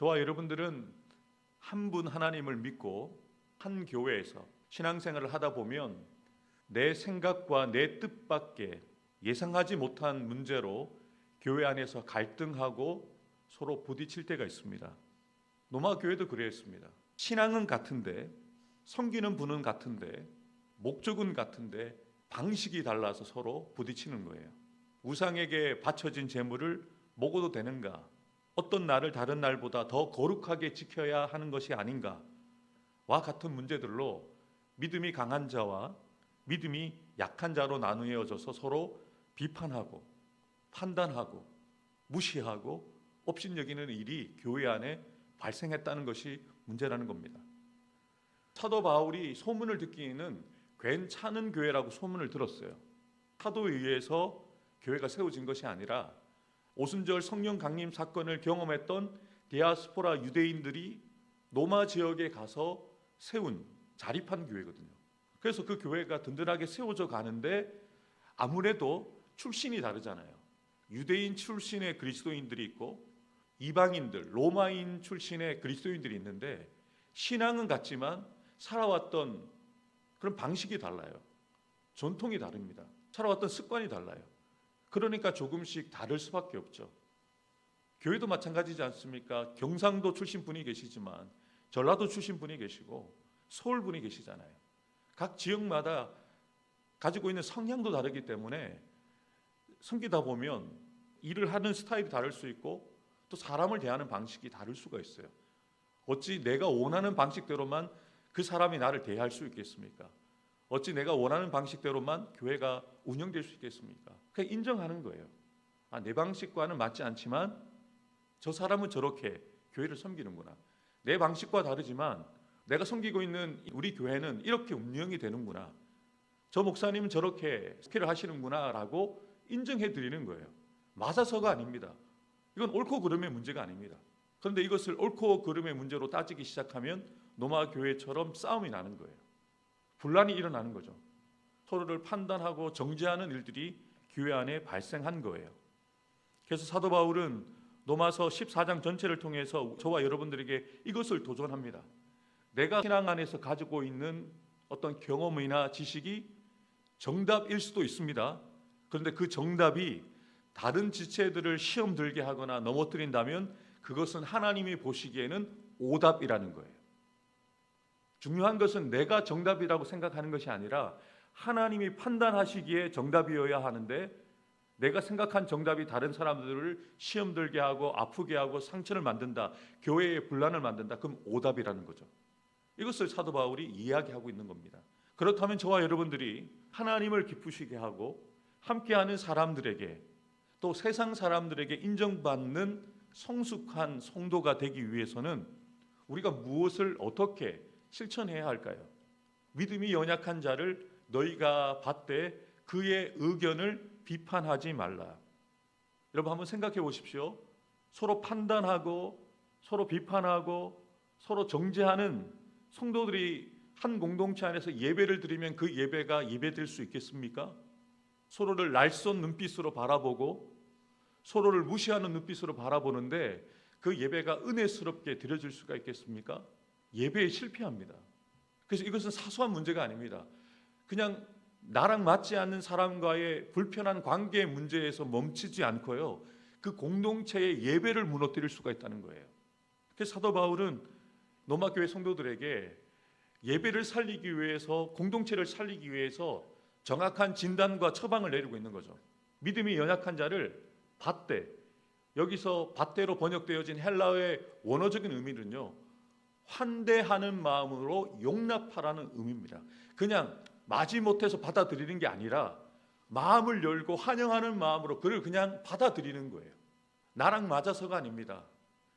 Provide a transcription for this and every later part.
저와 여러분들은 한 분 하나님을 믿고 한 교회에서 신앙생활을 하다 보면 내 생각과 내 뜻밖의 예상하지 못한 문제로 교회 안에서 갈등하고 서로 부딪힐 때가 있습니다. 노마 교회도 그랬습니다. 신앙은 같은데, 섬기는 분은 같은데, 목적은 같은데 방식이 달라서 서로 부딪히는 거예요. 우상에게 바쳐진 제물을 먹어도 되는가? 어떤 날을 다른 날보다 더 거룩하게 지켜야 하는 것이 아닌가와 같은 문제들로 믿음이 강한 자와 믿음이 약한 자로 나누어져서 서로 비판하고 판단하고 무시하고 업신여기는 일이 교회 안에 발생했다는 것이 문제라는 겁니다. 사도 바울이 소문을 듣기에는 괜찮은 교회라고 소문을 들었어요. 사도에 의해서 교회가 세워진 것이 아니라 오순절 성령 강림 사건을 경험했던 디아스포라 유대인들이 노마 지역에 가서 세운 자립한 교회거든요. 그래서 그 교회가 든든하게 세워져 가는데 아무래도 출신이 다르잖아요. 유대인 출신의 그리스도인들이 있고 이방인들, 로마인 출신의 그리스도인들이 있는데 신앙은 같지만 살아왔던 그런 방식이 달라요. 전통이 다릅니다. 살아왔던 습관이 달라요. 그러니까 조금씩 다를 수밖에 없죠. 교회도 마찬가지지 않습니까? 경상도 출신 분이 계시지만 전라도 출신 분이 계시고 서울 분이 계시잖아요. 각 지역마다 가지고 있는 성향도 다르기 때문에 섬기다 보면 일을 하는 스타일이 다를 수 있고 또 사람을 대하는 방식이 다를 수가 있어요. 어찌 내가 원하는 방식대로만 그 사람이 나를 대할 수 있겠습니까? 어찌 내가 원하는 방식대로만 교회가 운영될 수 있겠습니까? 그냥 인정하는 거예요. 내 방식과는 맞지 않지만 저 사람은 저렇게 교회를 섬기는구나. 내 방식과 다르지만 내가 섬기고 있는 우리 교회는 이렇게 운영이 되는구나. 저 목사님은 저렇게 스킬을 하시는구나 라고 인정해 드리는 거예요. 맞아서가 아닙니다. 이건 옳고 그름의 문제가 아닙니다. 그런데 이것을 옳고 그름의 문제로 따지기 시작하면 노마 교회처럼 싸움이 나는 거예요. 분란이 일어나는 거죠. 서로를 판단하고 정죄하는 일들이 교회 안에 발생한 거예요. 그래서 사도 바울은 로마서 14장 전체를 통해서 저와 여러분들에게 이것을 도전합니다. 내가 신앙 안에서 가지고 있는 어떤 경험이나 지식이 정답일 수도 있습니다. 그런데 그 정답이 다른 지체들을 시험 들게 하거나 넘어뜨린다면 그것은 하나님이 보시기에는 오답이라는 거예요. 중요한 것은 내가 정답이라고 생각하는 것이 아니라 하나님이 판단하시기에 정답이어야 하는데 내가 생각한 정답이 다른 사람들을 시험 들게 하고 아프게 하고 상처를 만든다. 교회에 분란을 만든다. 그럼 오답이라는 거죠. 이것을 사도 바울이 이야기하고 있는 겁니다. 그렇다면 저와 여러분들이 하나님을 기쁘시게 하고 함께하는 사람들에게 또 세상 사람들에게 인정받는 성숙한 성도가 되기 위해서는 우리가 무엇을 어떻게 실천해야 할까요? 믿음이 연약한 자를 너희가 받되 그의 의견을 비판하지 말라. 여러분 한번 생각해 보십시오. 서로 판단하고 서로 비판하고 서로 정죄하는 성도들이 한 공동체 안에서 예배를 드리면 그 예배가 예배될 수 있겠습니까? 서로를 날쌘 눈빛으로 바라보고 서로를 무시하는 눈빛으로 바라보는데 그 예배가 은혜스럽게 드려질 수가 있겠습니까? 예배에 실패합니다. 그래서 이것은 사소한 문제가 아닙니다. 그냥 나랑 맞지 않는 사람과의 불편한 관계의 문제에서 멈추지 않고요. 그 공동체의 예배를 무너뜨릴 수가 있다는 거예요. 그래서 사도 바울은 로마 교회 성도들에게 예배를 살리기 위해서 공동체를 살리기 위해서 정확한 진단과 처방을 내리고 있는 거죠. 믿음이 연약한 자를 받되, 여기서 받되로 번역되어진 헬라어의 원어적인 의미는요, 환대하는 마음으로 용납하라는 의미입니다. 그냥 마지못해서 받아들이는 게 아니라 마음을 열고 환영하는 마음으로 그를 그냥 받아들이는 거예요. 나랑 맞아서가 아닙니다.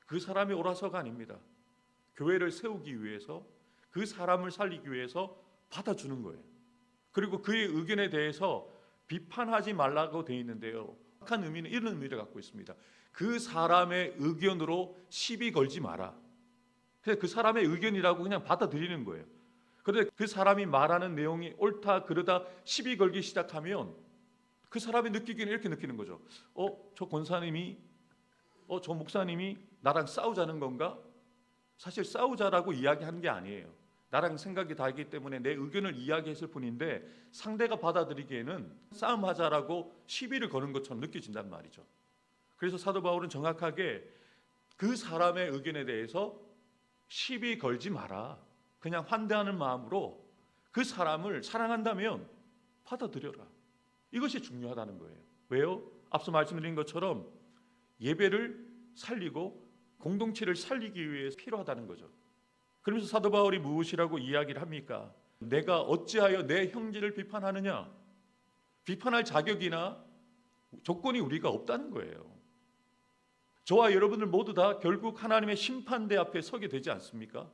그 사람이 옳아서가 아닙니다. 교회를 세우기 위해서 그 사람을 살리기 위해서 받아주는 거예요. 그리고 그의 의견에 대해서 비판하지 말라고 되어 있는데요. 정확한 의미는 이런 의미를 갖고 있습니다. 그 사람의 의견으로 시비 걸지 마라. 그냥 그 사람의 의견이라고 그냥 받아들이는 거예요. 그런데 그 사람이 말하는 내용이 옳다 그러다 시비 걸기 시작하면 그 사람이 느끼기는 이렇게 느끼는 거죠. 저 권사님이 저 목사님이 나랑 싸우자는 건가? 사실 싸우자라고 이야기한 게 아니에요. 나랑 생각이 다르기 때문에 내 의견을 이야기했을 뿐인데 상대가 받아들이기에는 싸움하자라고 시비를 거는 것처럼 느껴진단 말이죠. 그래서 사도 바울은 정확하게 그 사람의 의견에 대해서 시비 걸지 마라. 그냥 환대하는 마음으로 그 사람을 사랑한다면 받아들여라. 이것이 중요하다는 거예요. 왜요? 앞서 말씀드린 것처럼 예배를 살리고 공동체를 살리기 위해서 필요하다는 거죠. 그러면서 사도 바울이 무엇이라고 이야기를 합니까? 내가 어찌하여 내 형제를 비판하느냐? 비판할 자격이나 조건이 우리가 없다는 거예요. 저와 여러분들 모두 다 결국 하나님의 심판대 앞에 서게 되지 않습니까?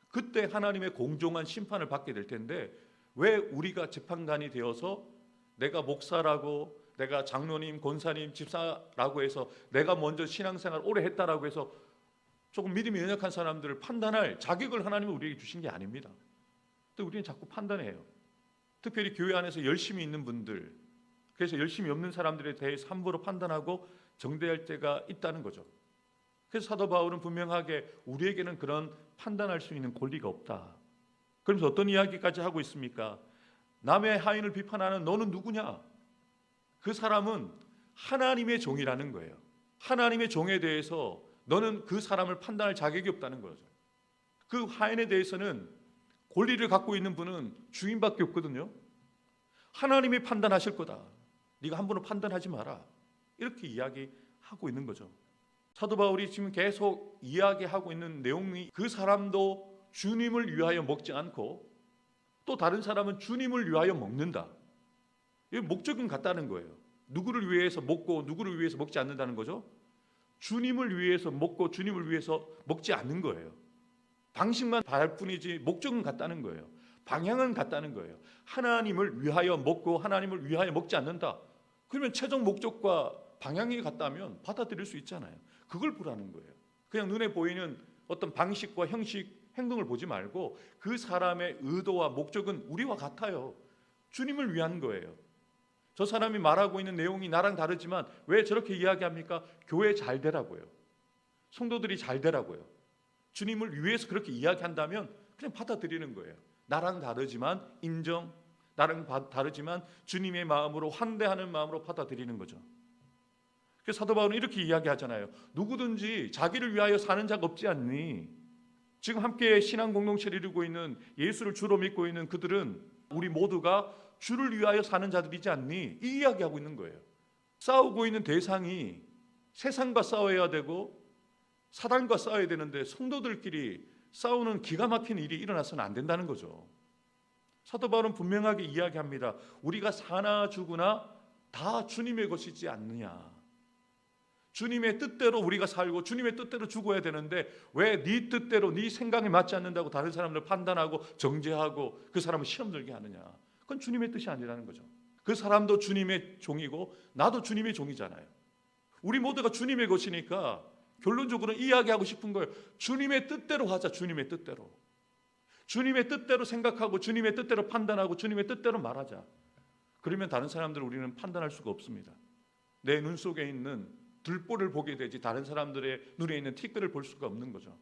그때 하나님의 공정한 심판을 받게 될 텐데 왜 우리가 재판관이 되어서 내가 목사라고, 내가 장로님, 권사님, 집사라고 해서 내가 먼저 신앙생활 오래 했다라고 해서 조금 믿음이 연약한 사람들을 판단할 자격을 하나님이 우리에게 주신 게 아닙니다. 또 우리는 자꾸 판단해요. 특별히 교회 안에서 열심히 있는 분들, 그래서 열심히 없는 사람들에 대해서 함부로 판단하고 정죄할 때가 있다는 거죠. 그래서 사도 바울은 분명하게 우리에게는 그런 판단할 수 있는 권리가 없다. 그러면서 어떤 이야기까지 하고 있습니까? 남의 하인을 비판하는 너는 누구냐? 그 사람은 하나님의 종이라는 거예요. 하나님의 종에 대해서 너는 그 사람을 판단할 자격이 없다는 거죠. 그 하인에 대해서는 권리를 갖고 있는 분은 주인밖에 없거든요. 하나님이 판단하실 거다. 네가 함부로 판단하지 마라. 이렇게 이야기하고 있는 거죠. 사도 바울이 지금 계속 이야기하고 있는 내용이 그 사람도 주님을 위하여 먹지 않고 또 다른 사람은 주님을 위하여 먹는다. 이 목적은 같다는 거예요. 누구를 위해서 먹고 누구를 위해서 먹지 않는다는 거죠. 주님을 위해서 먹고 주님을 위해서 먹지 않는 거예요. 방식만 다를 뿐이지 목적은 같다는 거예요. 방향은 같다는 거예요. 하나님을 위하여 먹고 하나님을 위하여 먹지 않는다. 그러면 최종 목적과 방향이 같다면 받아들일 수 있잖아요. 그걸 보라는 거예요. 그냥 눈에 보이는 어떤 방식과 형식, 행동을 보지 말고 그 사람의 의도와 목적은 우리와 같아요. 주님을 위한 거예요. 저 사람이 말하고 있는 내용이 나랑 다르지만 왜 저렇게 이야기합니까? 교회 잘 되라고요. 성도들이 잘 되라고요. 주님을 위해서 그렇게 이야기한다면 그냥 받아들이는 거예요. 나랑 다르지만 인정, 나랑 다르지만 주님의 마음으로 환대하는 마음으로 받아들이는 거죠. 그래서 사도 바울은 이렇게 이야기하잖아요. 누구든지 자기를 위하여 사는 자가 없지 않니? 지금 함께 신앙 공동체를 이루고 있는 예수를 주로 믿고 있는 그들은 우리 모두가 주를 위하여 사는 자들이지 않니? 이 이야기하고 있는 거예요. 싸우고 있는 대상이 세상과 싸워야 되고 사단과 싸워야 되는데 성도들끼리 싸우는 기가 막힌 일이 일어나서는 안 된다는 거죠. 사도 바울은 분명하게 이야기합니다. 우리가 사나 죽으나 다 주님의 것이지 않느냐. 주님의 뜻대로 우리가 살고 주님의 뜻대로 죽어야 되는데 왜 네 뜻대로 네 생각에 맞지 않는다고 다른 사람들 판단하고 정죄하고 그 사람을 시험 들게 하느냐. 그건 주님의 뜻이 아니라는 거죠. 그 사람도 주님의 종이고 나도 주님의 종이잖아요. 우리 모두가 주님의 것이니까 결론적으로 이야기하고 싶은 거예요. 주님의 뜻대로 하자. 주님의 뜻대로. 주님의 뜻대로 생각하고 주님의 뜻대로 판단하고 주님의 뜻대로 말하자. 그러면 다른 사람들을 우리는 판단할 수가 없습니다. 내 눈 속에 있는 들보를 보게 되지 다른 사람들의 눈에 있는 티끌을 볼 수가 없는 거죠.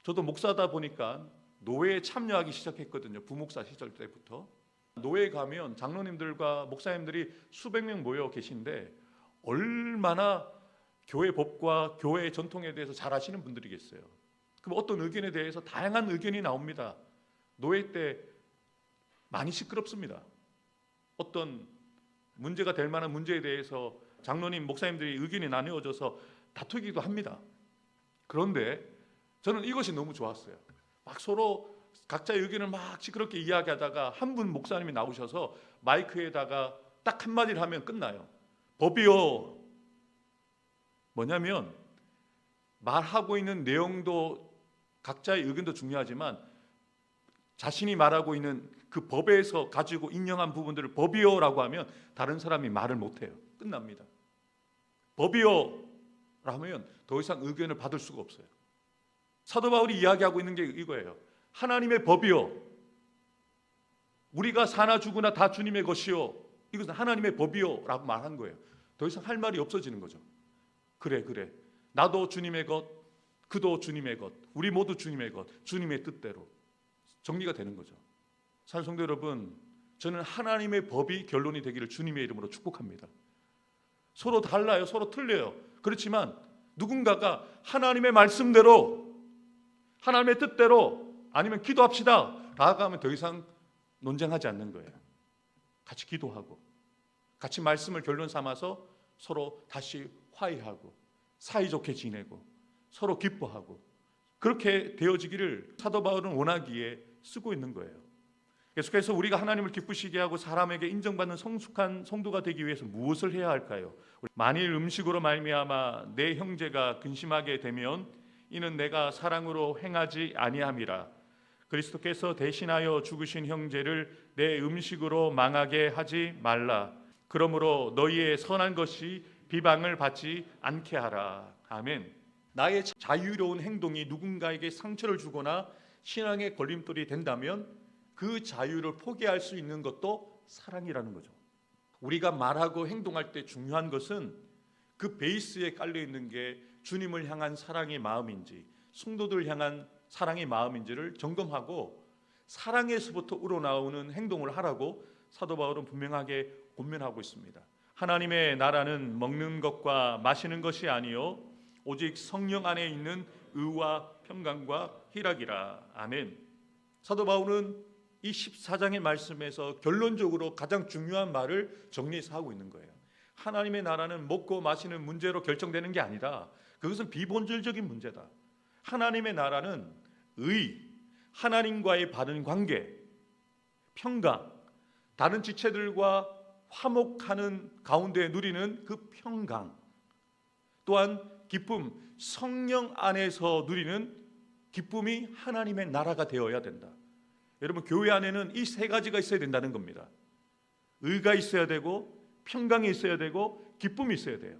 저도 목사다 보니까 노회에 참여하기 시작했거든요. 부목사 시절 때부터. 노회에 가면 장로님들과 목사님들이 수백 명 모여 계신데 얼마나 교회 법과 교회의 전통에 대해서 잘 아시는 분들이겠어요. 그럼 어떤 의견에 대해서 다양한 의견이 나옵니다. 노회 때 많이 시끄럽습니다. 어떤 문제가 될 만한 문제에 대해서 장로님, 목사님들이 의견이 나누어져서 다투기도 합니다. 그런데 저는 이것이 너무 좋았어요. 막 서로 각자의 의견을 막 시끄럽게 이야기하다가 한 분 목사님이 나오셔서 마이크에다가 딱 한마디를 하면 끝나요. 법이요. 뭐냐면 말하고 있는 내용도 각자의 의견도 중요하지만 자신이 말하고 있는 그 법에서 가지고 인용한 부분들을 법이요라고 하면 다른 사람이 말을 못해요. 끝납니다. 법이요 라면 더 이상 의견을 받을 수가 없어요. 사도 바울이 이야기하고 있는 게 이거예요. 하나님의 법이요. 우리가 사나 죽으나 다 주님의 것이요. 이것은 하나님의 법이요 라고 말한 거예요. 더 이상 할 말이 없어지는 거죠. 그래 나도 주님의 것, 그도 주님의 것, 우리 모두 주님의 것, 주님의 뜻대로 정리가 되는 거죠. 사랑하는 성도 여러분, 저는 하나님의 법이 결론이 되기를 주님의 이름으로 축복합니다. 서로 달라요, 서로 틀려요. 그렇지만 누군가가 하나님의 말씀대로, 하나님의 뜻대로, 아니면 기도합시다 나아가면 더 이상 논쟁하지 않는 거예요. 같이 기도하고 같이 말씀을 결론 삼아서 서로 다시 화해하고 사이좋게 지내고 서로 기뻐하고, 그렇게 되어지기를 사도 바울은 원하기에 쓰고 있는 거예요. 계속해서 우리가 하나님을 기쁘시게 하고 사람에게 인정받는 성숙한 성도가 되기 위해서 무엇을 해야 할까요? 만일 음식으로 말미암아 내 형제가 근심하게 되면 이는 내가 사랑으로 행하지 아니함이라. 그리스도께서 대신하여 죽으신 형제를 내 음식으로 망하게 하지 말라. 그러므로 너희의 선한 것이 비방을 받지 않게 하라. 아멘. 나의 자유로운 행동이 누군가에게 상처를 주거나 신앙의 걸림돌이 된다면 그 자유를 포기할 수 있는 것도 사랑이라는 거죠. 우리가 말하고 행동할 때 중요한 것은 그 베이스에 깔려 있는 게 주님을 향한 사랑의 마음인지 성도들 향한 사랑의 마음인지를 점검하고 사랑에서부터 우러나오는 행동을 하라고 사도 바울은 분명하게 권면하고 있습니다. 하나님의 나라는 먹는 것과 마시는 것이 아니요 오직 성령 안에 있는 의와 평강과 희락이라. 아멘. 사도 바울은 이 14장의 말씀에서 결론적으로 가장 중요한 말을 정리해서 하고 있는 거예요. 하나님의 나라는 먹고 마시는 문제로 결정되는 게 아니다. 그것은 비본질적인 문제다. 하나님의 나라는 의, 하나님과의 바른 관계, 평강, 다른 지체들과 화목하는 가운데 누리는 그 평강, 또한 기쁨, 성령 안에서 누리는 기쁨이 하나님의 나라가 되어야 된다. 여러분, 교회 안에는 이 세 가지가 있어야 된다는 겁니다. 의가 있어야 되고 평강이 있어야 되고 기쁨이 있어야 돼요.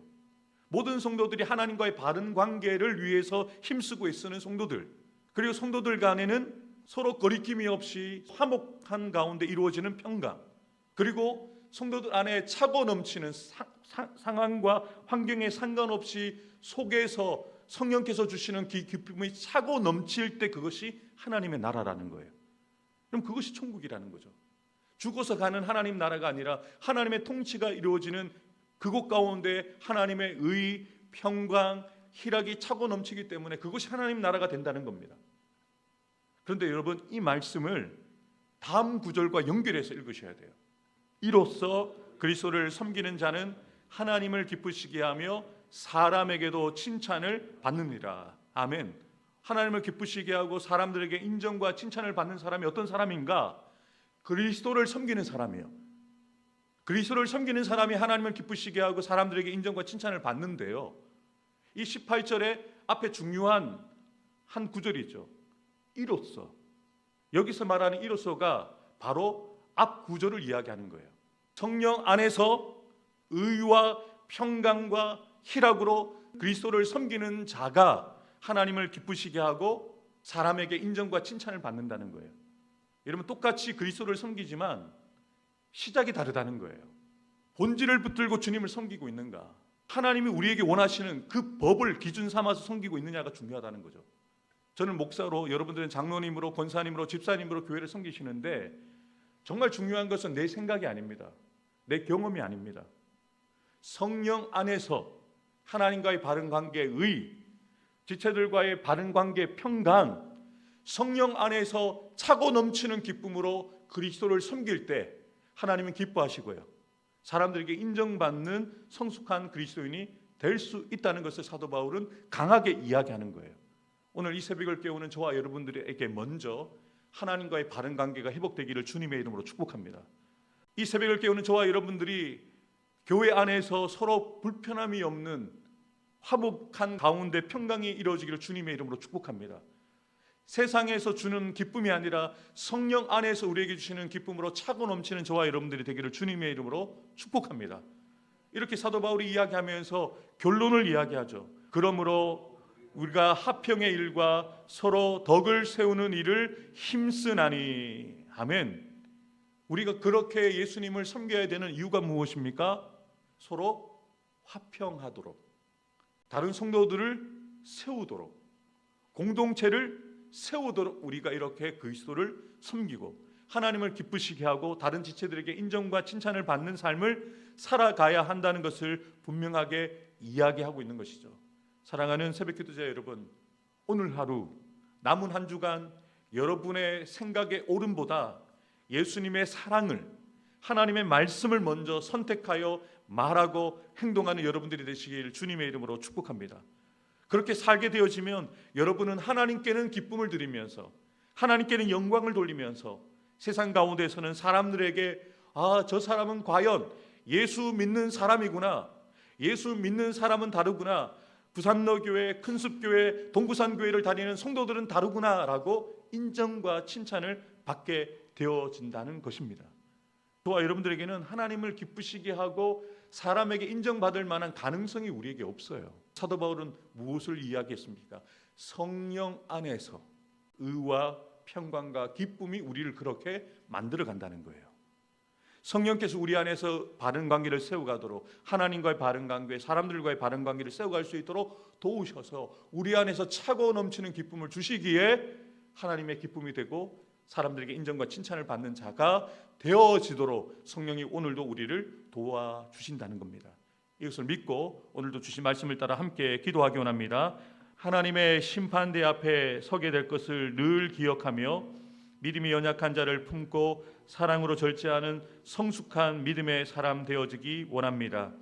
모든 성도들이 하나님과의 바른 관계를 위해서 힘쓰고 있는 성도들, 그리고 성도들 간에는 서로 거리낌이 없이 화목한 가운데 이루어지는 평강, 그리고 성도들 안에 차고 넘치는 상황과 환경에 상관없이 속에서 성령께서 주시는 기쁨이 차고 넘칠 때 그것이 하나님의 나라라는 거예요. 그럼 그것이 천국이라는 거죠. 죽어서 가는 하나님 나라가 아니라 하나님의 통치가 이루어지는 그곳 가운데 하나님의 의, 평강, 희락이 차고 넘치기 때문에 그것이 하나님 나라가 된다는 겁니다. 그런데 여러분, 이 말씀을 다음 구절과 연결해서 읽으셔야 돼요. 이로써 그리스도를 섬기는 자는 하나님을 기쁘시게 하며 사람에게도 칭찬을 받느니라. 아멘. 하나님을 기쁘시게 하고 사람들에게 인정과 칭찬을 받는 사람이 어떤 사람인가? 그리스도를 섬기는 사람이에요. 그리스도를 섬기는 사람이 하나님을 기쁘시게 하고 사람들에게 인정과 칭찬을 받는데요, 이 18절에 앞에 중요한 한 구절이 있죠. 이로써. 여기서 말하는 이로써가 바로 앞 구절을 이야기하는 거예요. 성령 안에서 의와 평강과 희락으로 그리스도를 섬기는 자가 하나님을 기쁘시게 하고 사람에게 인정과 칭찬을 받는다는 거예요. 여러분, 똑같이 그리스도를 섬기지만 시작이 다르다는 거예요. 본질을 붙들고 주님을 섬기고 있는가, 하나님이 우리에게 원하시는 그 법을 기준 삼아서 섬기고 있느냐가 중요하다는 거죠. 저는 목사로, 여러분들은 장로님으로, 권사님으로, 집사님으로 교회를 섬기시는데 정말 중요한 것은 내 생각이 아닙니다. 내 경험이 아닙니다. 성령 안에서 하나님과의 바른 관계의, 지체들과의 바른 관계 평강, 성령 안에서 차고 넘치는 기쁨으로 그리스도를 섬길 때 하나님은 기뻐하시고요, 사람들에게 인정받는 성숙한 그리스도인이 될 수 있다는 것을 사도 바울은 강하게 이야기하는 거예요. 오늘 이 새벽을 깨우는 저와 여러분들에게 먼저 하나님과의 바른 관계가 회복되기를 주님의 이름으로 축복합니다. 이 새벽을 깨우는 저와 여러분들이 교회 안에서 서로 불편함이 없는 화목한 가운데 평강이 이루어지기를 주님의 이름으로 축복합니다. 세상에서 주는 기쁨이 아니라 성령 안에서 우리에게 주시는 기쁨으로 차고 넘치는 저와 여러분들이 되기를 주님의 이름으로 축복합니다. 이렇게 사도 바울이 이야기하면서 결론을 이야기하죠. 그러므로 우리가 화평의 일과 서로 덕을 세우는 일을 힘쓰나니. 아멘. 우리가 그렇게 예수님을 섬겨야 되는 이유가 무엇입니까? 서로 화평하도록, 다른 성도들을 세우도록, 공동체를 세우도록 우리가 이렇게 그리스도를 섬기고 하나님을 기쁘시게 하고 다른 지체들에게 인정과 칭찬을 받는 삶을 살아가야 한다는 것을 분명하게 이야기하고 있는 것이죠. 사랑하는 새벽기도자 여러분, 오늘 하루 남은 한 주간 여러분의 생각의 오름보다 예수님의 사랑을, 하나님의 말씀을 먼저 선택하여 말하고 행동하는 여러분들이 되시길 주님의 이름으로 축복합니다. 그렇게 살게 되어지면 여러분은 하나님께는 기쁨을 드리면서 하나님께는 영광을 돌리면서 세상 가운데서는 사람들에게 저 사람은 과연 예수 믿는 사람이구나, 예수 믿는 사람은 다르구나, 부산로교회, 큰숲교회, 동부산교회를 다니는 성도들은 다르구나 라고 인정과 칭찬을 받게 되어진다는 것입니다. 저와 여러분들에게는 하나님을 기쁘시게 하고 사람에게 인정받을 만한 가능성이 우리에게 없어요. 사도 바울은 무엇을 이야기했습니까? 성령 안에서 의와 평강과 기쁨이 우리를 그렇게 만들어 간다는 거예요. 성령께서 우리 안에서 바른 관계를 세워가도록, 하나님과의 바른 관계, 사람들과의 바른 관계를 세워갈 수 있도록 도우셔서 우리 안에서 차고 넘치는 기쁨을 주시기에 하나님의 기쁨이 되고 사람들에게 인정과 칭찬을 받는 자가 되어지도록 성령이 오늘도 우리를 도와주신다는 겁니다. 이것을 믿고 오늘도 주신 말씀을 따라 함께 기도하기 원합니다. 하나님의 심판대 앞에 서게 될 것을 늘 기억하며 믿음이 연약한 자를 품고 사랑으로 절제하는 성숙한 믿음의 사람 되어지기 원합니다.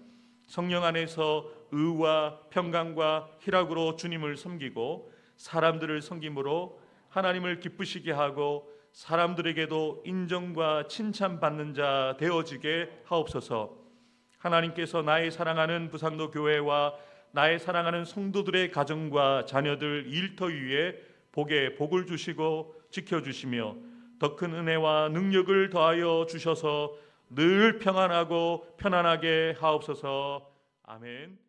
성령 안에서 의와 평강과 희락으로 주님을 섬기고 사람들을 섬김으로 하나님을 기쁘시게 하고 사람들에게도 인정과 칭찬받는 자 되어지게 하옵소서. 하나님께서 나의 사랑하는 부산로 교회와 나의 사랑하는 성도들의 가정과 자녀들 일터 위에 복에 복을 주시고 지켜주시며 더 큰 은혜와 능력을 더하여 주셔서 늘 평안하고 편안하게 하옵소서. 아멘.